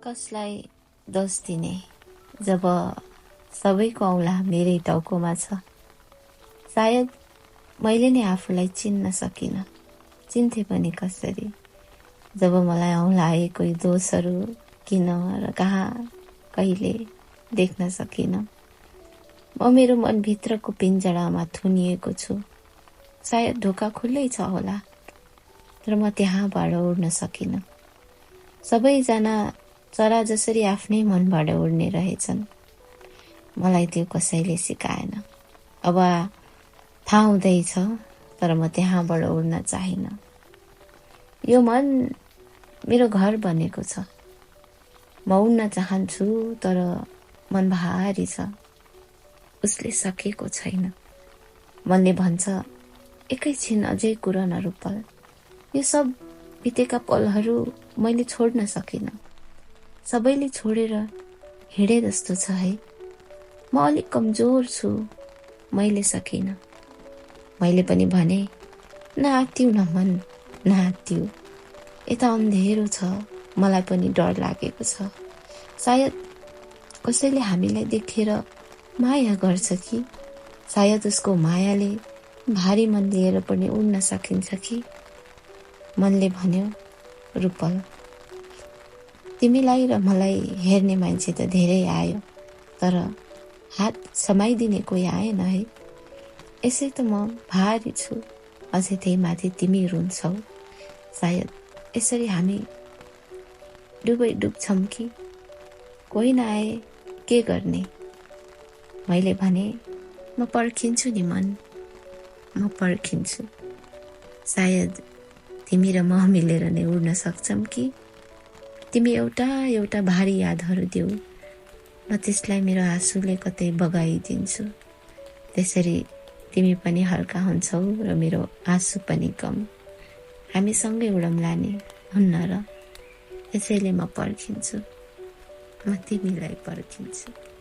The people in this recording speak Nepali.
कसलाई दोष दिने जब सबैको औँला मेरै टाउकोमा छ। सायद मैले नै आफूलाई चिन्न सकिनँ, चिन्थे पनि कसरी जब मलाई औँलाए कोही दोषहरू किन र कहाँ कहिले देख्न सकिनँ। म मेरो मनभित्रको पिञ्जडामा थुनिएको छु। सायद ढोका खुल्लै छ होला, तर म त्यहाँबाट उड्न सकिनँ। सबैजना चरा जसरी आफ्नै मनबाट उड्ने रहेछन्, मलाई त्यो कसैले सिकाएन। अब थाहा हुँदैछ, तर म त्यहाँबाट उड्न चाहिनँ। यो मन मेरो घर बनेको छ। म उड्न चाहन्छु, तर मन भारी छ। उसले सकेको छैन। मनले भन्छ, एकैछिन अझै कुर न रूपल। यो सब बितेका पलहरू मैले छोड्न सकिनँ। सबैले छोडेर हिँडे जस्तो छ है। म अलिक कमजोर छु, मैले सकिनँ। मैले पनि भने, नआत्तिउ न मन, नआत्तिउ। यता अँधेरो छ, मलाई पनि डर लागेको छ। सायद कसैले हामीलाई देखेर माया गर्छ कि, सायद उसको मायाले भारी मन लिएर पनि उड्न सकिन्छ कि। मनले भन्यो, रूपल, तिमीलाई र मलाई हेर्ने मान्छे त धेरै आयो, तर हात समाइदिने कोही आएन है। यसै त म भारी छु, अझै त्यही माथि तिमी रुन्छौ। सायद यसरी हामी डुबै डुब्छौँ कि। कोही नआए के गर्ने। मैले भने, म पर्खिन्छु नि मन, म पर्खिन्छु। सायद तिमी र म मिलेर नै उड्न सक्छौँ कि। तिमी एउटा एउटा भारी यादहरू देऊ, म त्यसलाई मेरो आँसुले कतै बगाइदिन्छु। त्यसरी तिमी पनि हल्का हुन्छौ र मेरो आँसु पनि कम। हामी सँगै उडौँला नि, हुन्न र। यसैले म पर्खिन्छु, म तिमीलाई पर्खिन्छु।